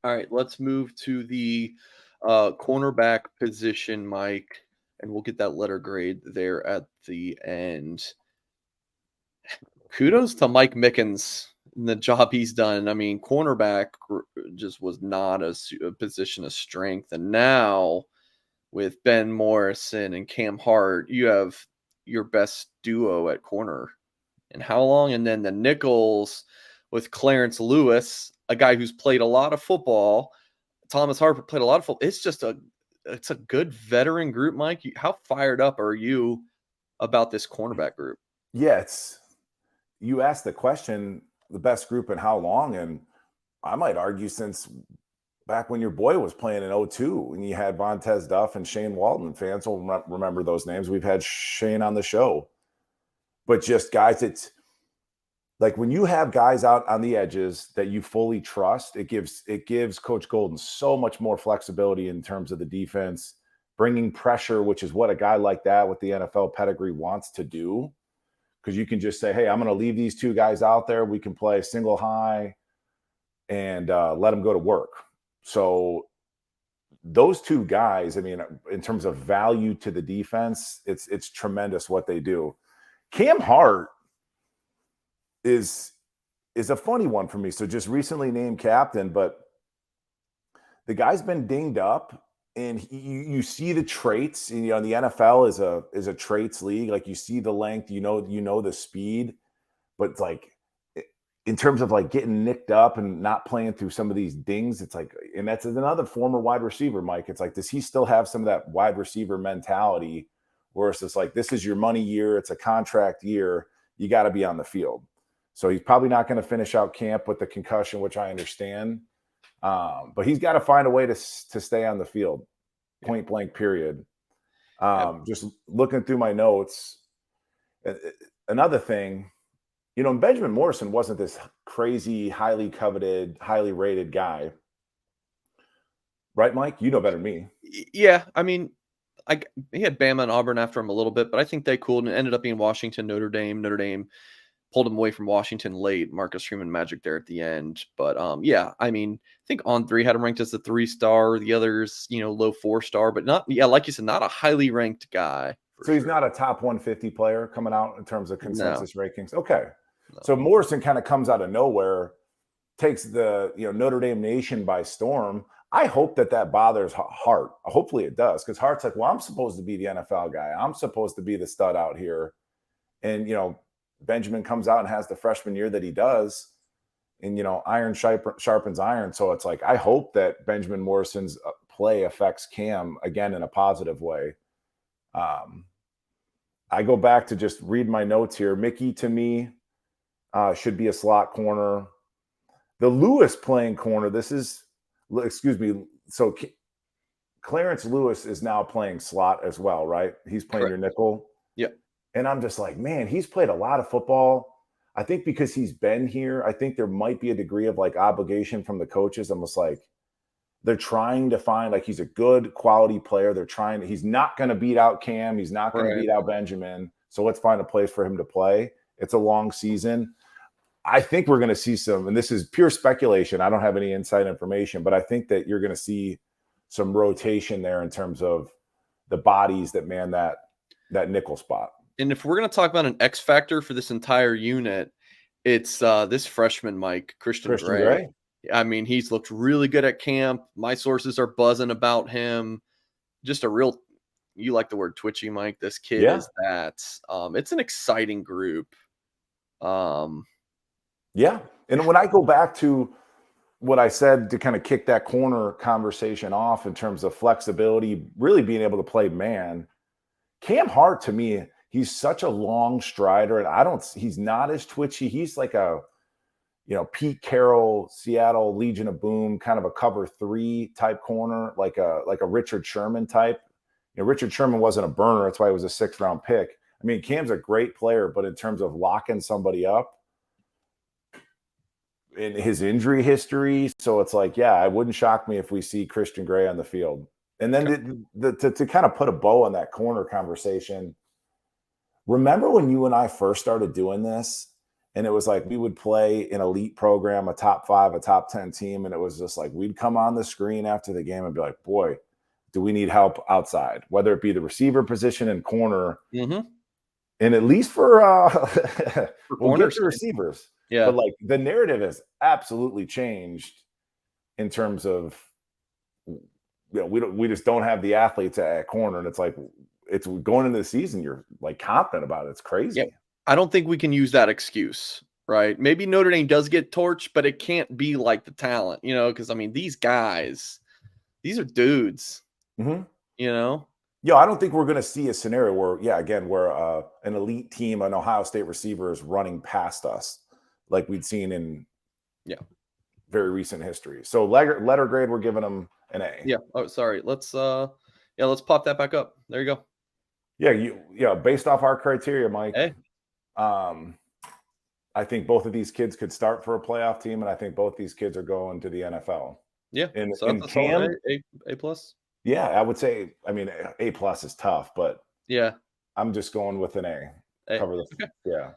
All right, let's move to the cornerback position, Mike, and we'll get that letter grade there at the end. Kudos to Mike Mickens and the job he's done. I mean, just was not a position of strength, and now with Ben Morrison and Cam Hart, you have your best duo at corner. And how long? And then the nickels with Clarence Lewis, a guy who's played a lot of football. Thomas Harper played a lot of football. It's a good veteran group, Mike. How fired up are you about this cornerback group? Yeah, you asked the question, the best group in how long, and I might argue since back when your boy was playing in 02 and you had Vontez Duff and Shane Walton. Fans will remember those names. We've had Shane on the show. But just guys, it's like when you have guys out on the edges that you fully trust, it gives Coach Golden so much more flexibility in terms of the defense, bringing pressure, which is what a guy like that with the NFL pedigree wants to do. Because you can just say, hey, I'm going to leave these two guys out there. We can play single high and let them go to work. So those two guys, I mean, in terms of value to the defense, it's tremendous what they do. Cam Hart is a funny one for me. So just recently named captain, but the guy's been dinged up, and you see the traits. And, the NFL is a traits league. Like you see the length, you know the speed, but it's like in terms of like getting nicked up and not playing through some of these dings, it's like, and that's another former wide receiver, Mike. It's like, does he still have some of that wide receiver mentality where it's just like, this is your money year, it's a contract year, you got to be on the field. So he's probably not going to finish out camp with the concussion, which I understand. But he's got to find a way to stay on the field, point blank, period. Just looking through my notes, another thing, Benjamin Morrison wasn't this crazy, highly coveted, highly rated guy. Right, Mike? You know better than me. Yeah, I mean, he had Bama and Auburn after him a little bit, but I think they cooled and ended up being Washington, Notre Dame. Notre Dame pulled him away from Washington late. Marcus Freeman magic there at the end. But yeah, I mean, I think On3 had him ranked as a 3-star. The others, low 4-star, but not, like you said, not a highly ranked guy. So he's not a top 150 player coming out in terms of consensus rankings. Okay. No. So Morrison kind of comes out of nowhere, takes the Notre Dame Nation by storm. I hope that bothers Hart. Hopefully it does, because Hart's like, well, I'm supposed to be the NFL guy. I'm supposed to be the stud out here. And, Benjamin comes out and has the freshman year that he does. And, iron sharpens iron. So it's like, I hope that Benjamin Morrison's play affects Cam again in a positive way. I go back to just read my notes here. Mickey, to me, should be a slot corner. The Lewis playing corner, so Clarence Lewis is now playing slot as well, right? He's playing your nickel. Yeah. And I'm just like, man, he's played a lot of football. I think because he's been here, I think there might be a degree of like obligation from the coaches. Almost like they're trying to find, like, he's a good quality player. He's not going to beat out Cam. He's not going to beat out Benjamin. So let's find a place for him to play. It's a long season. I think we're going to see some, and this is pure speculation. I don't have any inside information, but I think that you're going to see some rotation there in terms of the bodies that man that nickel spot. And if we're going to talk about an X factor for this entire unit, it's this freshman, Mike, Christian Gray. I mean, he's looked really good at camp. My sources are buzzing about him. Just you like the word twitchy, Mike. This kid is that. It's an exciting group. Yeah. And when I go back to what I said to kind of kick that corner conversation off in terms of flexibility, really being able to play man, Cam Hart, to me, he's such a long strider, and he's not as twitchy. He's like a, Pete Carroll, Seattle Legion of Boom, kind of a cover 3 type corner, like a Richard Sherman type. Richard Sherman wasn't a burner. That's why he was a 6th round pick. I mean, Cam's a great player, but in terms of locking somebody up in his injury history, so it's like, yeah, it wouldn't shock me if we see Christian Gray on the field. And then to kind of put a bow on that corner conversation, remember when you and I first started doing this And it was like we would play an elite program, a top 5, a top 10 team, and it was just like we'd come on the screen after the game and be like, boy, do we need help outside, whether it be the receiver position and corner. Mm-hmm. And at least for For we'll get corners. to receivers, Yeah. but like the narrative has absolutely changed in terms of, we just don't have the athletes at corner, and it's like it's going into the season, you're like confident about it. It's Yeah. crazy. I don't think we can use that excuse, right? Maybe Notre Dame does get torched, but it can't be like the talent, because I mean, these guys, these are dudes, Mm-hmm. you know? Yeah, I don't think we're going to see a scenario where, yeah, again, where an elite team, an Ohio State receiver is running past us like we'd seen in Yeah. very recent history. So letter grade, we're giving them an A. Yeah. Oh, sorry. Let's pop that back up. There you go. Yeah, based off our criteria, Mike, Hey. um, I think both of these kids could start for a playoff team, and I think both these kids are going to the NFL. Yeah. And So in that's a solid Cam, A plus. yeah, I would say, I mean, A plus is tough, but Yeah. I'm just going with an A. A. Cover the, Okay. yeah.